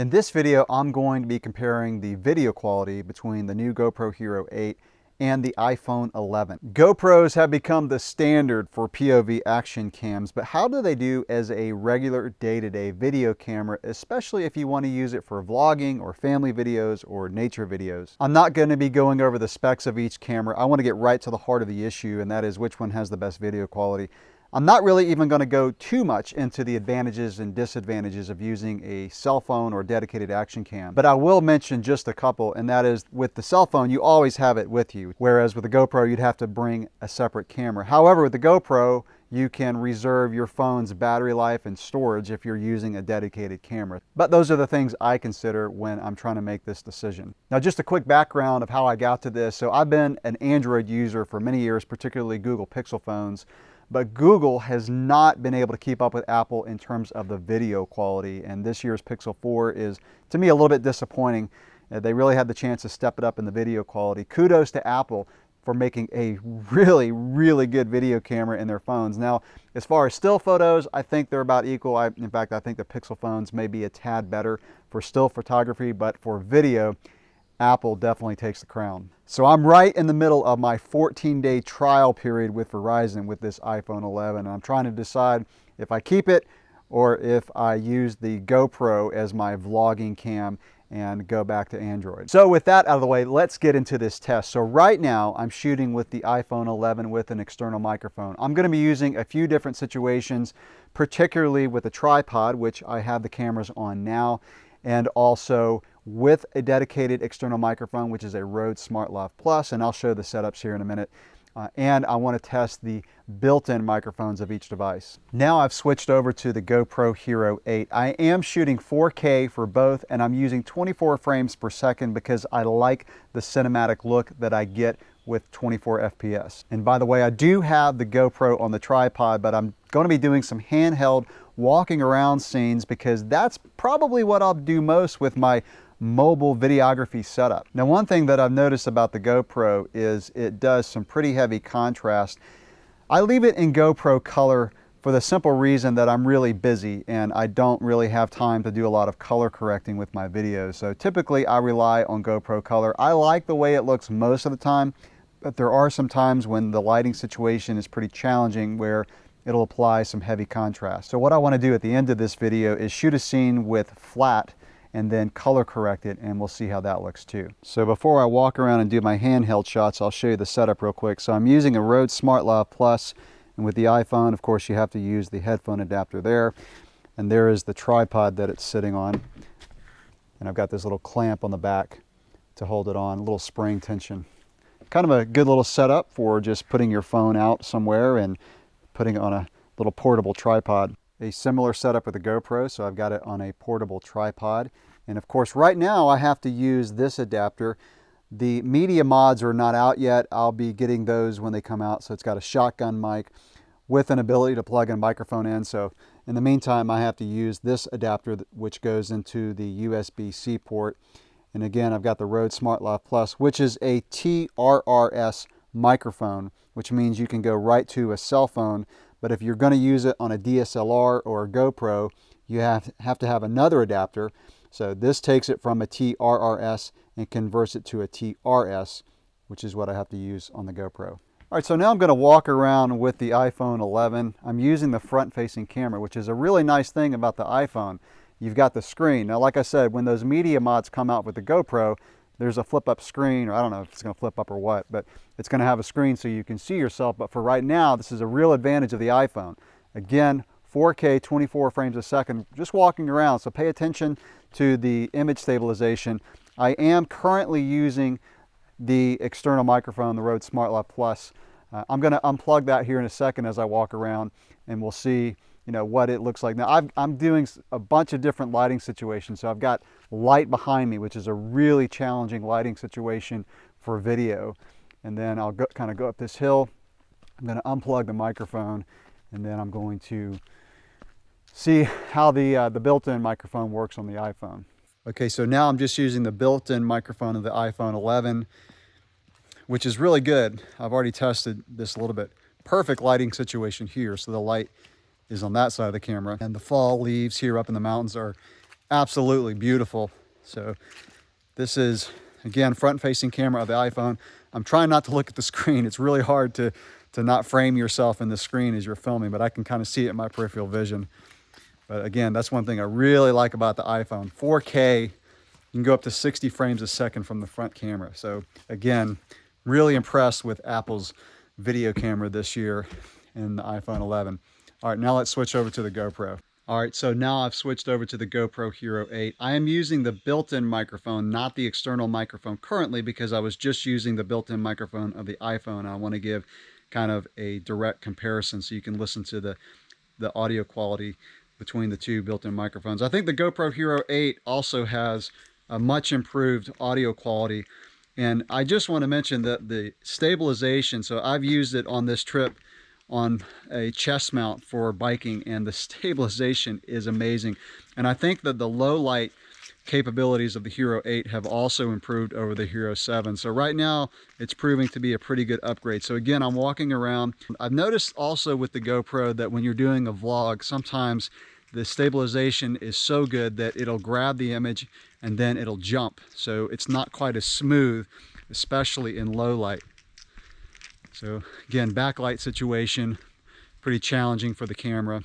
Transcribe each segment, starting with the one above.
In this video, I'm going to be comparing the video quality between the new GoPro Hero 8 and the iPhone 11. GoPros have become the standard for POV action cams, but how do they do as a regular day-to-day video camera, especially if you want to use it for vlogging or family videos or nature videos? I'm not going to be going over the specs of each camera. I want to get right to the heart of the issue, and that is which one has the best video quality. I'm not really even going to go too much into the advantages and disadvantages of using a cell phone or dedicated action cam, but I will mention just a couple, and that is with the cell phone, you always have it with you, whereas with the GoPro, you'd have to bring a separate camera. However, with the GoPro, you can reserve your phone's battery life and storage if you're using a dedicated camera. But those are the things I consider when I'm trying to make this decision. Now, just a quick background of how I got to this. So I've been an Android user for many years, particularly Google Pixel phones. But Google has not been able to keep up with Apple in terms of the video quality, and this year's Pixel 4 is, to me, a little bit disappointing. They really had the chance to step it up in the video quality. Kudos to Apple for making a really good video camera in their phones. Now, as far as still photos, I think they're about equal. In fact, I think the Pixel phones may be a tad better for still photography, but for video, Apple definitely takes the crown. So I'm right in the middle of my 14-day trial period with Verizon with this iPhone 11. And I'm trying to decide if I keep it or if I use the GoPro as my vlogging cam and go back to Android. So with that out of the way, let's get into this test. So right now I'm shooting with the iPhone 11 with an external microphone. I'm going to be using a few different situations, particularly with a tripod, which I have the cameras on now, and also with a dedicated external microphone, which is a Rode SmartLav Plus, and I'll show the setups here in a minute. And I want to test the built-in microphones of each device. Now I've switched over to the GoPro Hero 8. I am shooting 4K for both, and I'm using 24 frames per second because I like the cinematic look that I get with 24 FPS. And by the way, I do have the GoPro on the tripod, but I'm going to be doing some handheld walking around scenes because that's probably what I'll do most with my mobile videography setup. Now, one thing that I've noticed about the GoPro is it does some pretty heavy contrast. I leave it in GoPro color for the simple reason that I'm really busy and I don't really have time to do a lot of color correcting with my videos. So typically I rely on GoPro color. I like the way it looks most of the time, but there are some times when the lighting situation is pretty challenging where it'll apply some heavy contrast. So what I want to do at the end of this video is shoot a scene with flat and then color correct it, and we'll see how that looks too. So before I walk around and do my handheld shots, I'll show you the setup real quick. So I'm using a Rode SmartLav Plus, and with the iPhone, of course, you have to use the headphone adapter there. And there is the tripod that it's sitting on. And I've got this little clamp on the back to hold it on, a little spring tension. Kind of a good little setup for just putting your phone out somewhere and putting it on a little portable tripod. A similar setup with the GoPro, so I've got it on a portable tripod. And of course, right now I have to use this adapter. The media mods are not out yet. I'll be getting those when they come out. So it's got a shotgun mic with an ability to plug a microphone in. So in the meantime, I have to use this adapter, which goes into the USB-C port. And again, I've got the Rode SmartLav Plus, which is a TRRS microphone, which means you can go right to a cell phone. But if you're going to use it on a DSLR or a GoPro, you have to have another adapter. So this takes it from a TRRS and converts it to a TRS, which is what I have to use on the GoPro. All right, so now I'm going to walk around with the iPhone 11. I'm using the front-facing camera, which is a really nice thing about the iPhone. You've got the screen. Now, like I said, when those media mods come out with the GoPro, there's a flip-up screen, or I don't know if it's going to flip up or what, but it's going to have a screen so you can see yourself. But for right now, this is a real advantage of the iPhone. Again, 4K, 24 frames a second, just walking around. So pay attention to the image stabilization. I am currently using the external microphone, the Rode SmartLav Plus. I'm going to unplug that here in a second as I walk around, and we'll see what it looks like. Now I'm doing a bunch of different lighting situations. So I've got light behind me, which is a really challenging lighting situation for video. And then I'll kind of go up this hill. I'm going to unplug the microphone, and then I'm going to see how the built-in microphone works on the iPhone. Okay, so now I'm just using the built-in microphone of the iPhone 11, which is really good. I've already tested this a little bit. Perfect lighting situation here. So the light is on that side of the camera, and the fall leaves here up in the mountains are absolutely beautiful. So this is, again, front-facing camera of the iPhone. I'm trying not to look at the screen. It's really hard to not frame yourself in the screen as you're filming, but I can kind of see it in my peripheral vision. But again, that's one thing I really like about the iPhone. 4K, you can go up to 60 frames a second from the front camera. So again, really impressed with Apple's video camera this year in the iPhone 11. All right, now let's switch over to the GoPro. All right, so now I've switched over to the GoPro Hero 8. I am using the built-in microphone, not the external microphone currently, because I was just using the built-in microphone of the iPhone. I want to give kind of a direct comparison so you can listen to the audio quality between the two built-in microphones. I think the GoPro Hero 8 also has a much improved audio quality. And I just want to mention that the stabilization, so I've used it on this trip on a chest mount for biking, and the stabilization is amazing. And I think that the low light capabilities of the Hero 8 have also improved over the Hero 7. So right now it's proving to be a pretty good upgrade. So again, I'm walking around. I've noticed also with the GoPro that when you're doing a vlog, sometimes the stabilization is so good that it'll grab the image and then it'll jump. So it's not quite as smooth, especially in low light. So again, backlight situation, pretty challenging for the camera.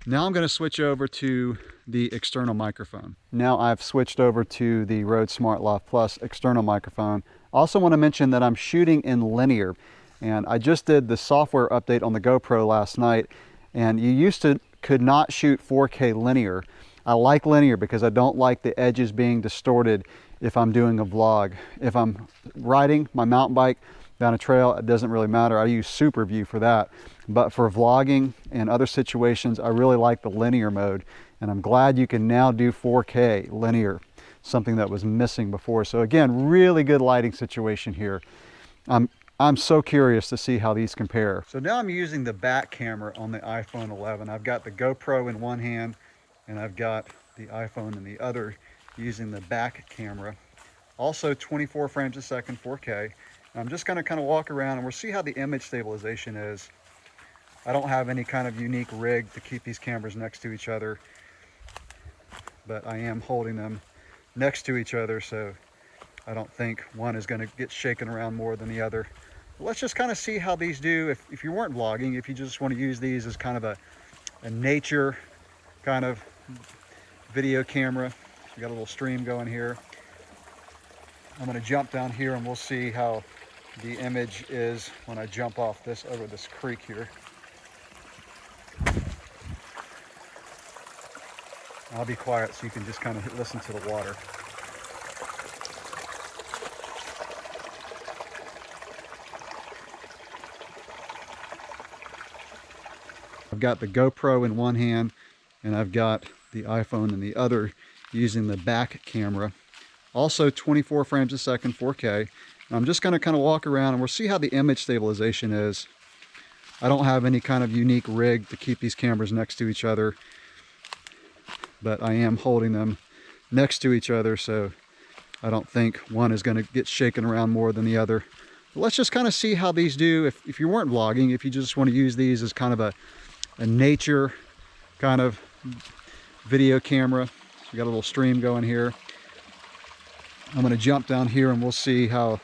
Now I'm going to switch over to the external microphone. Now I've switched over to the Rode SmartLav Plus external microphone. Also want to mention that I'm shooting in linear, and I just did the software update on the GoPro last night, and you could not shoot 4K linear. I like linear because I don't like the edges being distorted if I'm doing a vlog. If I'm riding my mountain bike down a trail, it doesn't really matter. I use Super View for that. But for vlogging and other situations, I really like the linear mode. And I'm glad you can now do 4K linear, something that was missing before. So again, really good lighting situation here. I'm so curious to see how these compare. So now I'm using the back camera on the iPhone 11. I've got the GoPro in one hand and I've got the iPhone in the other, using the back camera. Also 24 frames a second, 4K. I'm just going to kind of walk around and we'll see how the image stabilization is. I don't have any kind of unique rig to keep these cameras next to each other, but I am holding them next to each other, so I don't think one is going to get shaken around more than the other. But let's just kind of see how these do if you weren't vlogging, if you just want to use these as kind of a nature kind of video camera. We got a little stream going here. I'm going to jump down here and we'll see how the image is when I jump off this over this creek here. I'll be quiet so you can just kind of listen to the water. I've got the GoPro in one hand and I've got the iPhone in the other, using the back camera. Also 24 frames a second, 4K. I'm just going to kind of walk around and we'll see how the image stabilization is. I don't have any kind of unique rig to keep these cameras next to each other, but I am holding them next to each other, so I don't think one is going to get shaken around more than the other. But let's just kind of see how these do if you weren't vlogging, if you just want to use these as kind of a nature kind of video camera. We got a little stream going here. I'm going to jump down here and we'll see how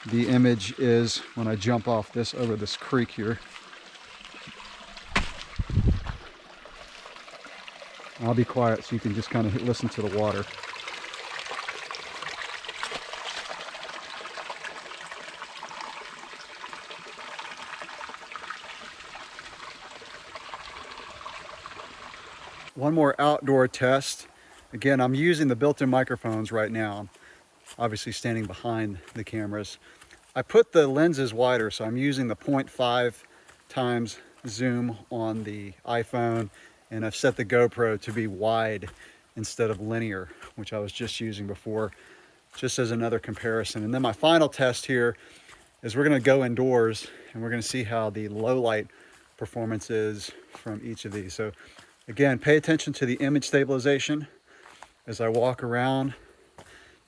the image is when I jump off this over this creek here. I'll be quiet so you can just kind of listen to the water. One more outdoor test. Again, I'm using the built-in microphones right now. Obviously standing behind the cameras. I put the lenses wider, so I'm using the 0.5 times zoom on the iPhone, and I've set the GoPro to be wide instead of linear, which I was just using before, just as another comparison. And then my final test here is we're going to go indoors and we're going to see how the low light performance is from each of these. So again, pay attention to the image stabilization as I walk around.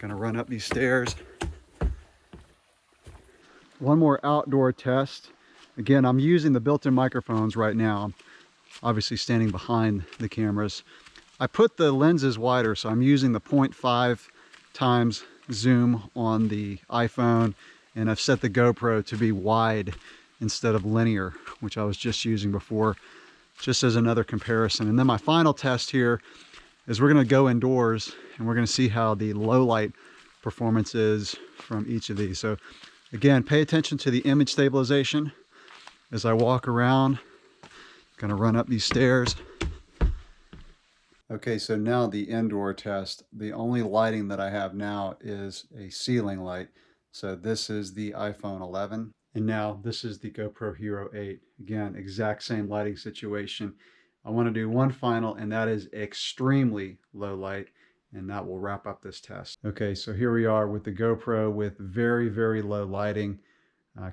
Gonna run up these stairs. One more outdoor test. Again, I'm using the built-in microphones right now. I'm obviously standing behind the cameras. I put the lenses wider, so I'm using the 0.5 times zoom on the iPhone, and I've set the GoPro to be wide instead of linear, which I was just using before, just as another comparison. And then my final test here is we're going to go indoors and we're going to see how the low light performance is from each of these. So again, pay attention to the image stabilization as I walk around. Going to run up these stairs. Okay, so now the indoor test. The only lighting that I have now is a ceiling light. So this is the iPhone 11, and now this is the GoPro Hero 8. Again, exact same lighting situation. I want to do one final, and that is extremely low light, and that will wrap up this test. Okay, so here we are with the GoPro with very, very low lighting.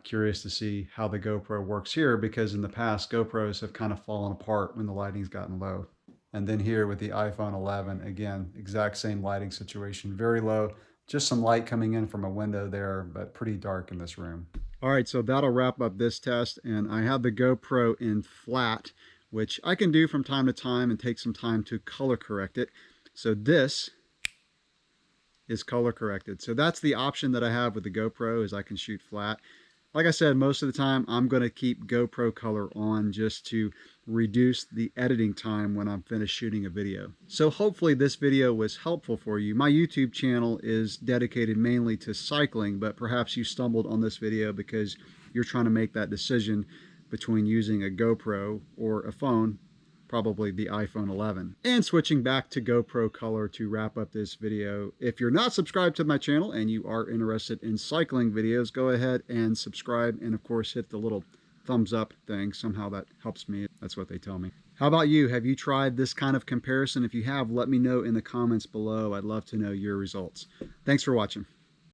Curious to see how the GoPro works here, because in the past, GoPros have kind of fallen apart when the lighting's gotten low. And then here with the iPhone 11, again, exact same lighting situation, very low, just some light coming in from a window there, but pretty dark in this room. All right, so that'll wrap up this test, and I have the GoPro in flat, which I can do from time to time and take some time to color correct it. So this is color corrected. So that's the option that I have with the GoPro, is I can shoot flat. Like I said, most of the time I'm going to keep GoPro color on just to reduce the editing time when I'm finished shooting a video. So hopefully this video was helpful for you. My YouTube channel is dedicated mainly to cycling, but perhaps you stumbled on this video because you're trying to make that decision between using a GoPro or a phone, probably the iPhone 11. And switching back to GoPro color to wrap up this video. If you're not subscribed to my channel and you are interested in cycling videos, go ahead and subscribe, and of course hit the little thumbs up thing. Somehow that helps me. That's what they tell me. How about you? Have you tried this kind of comparison? If you have, let me know in the comments below. I'd love to know your results. Thanks for watching.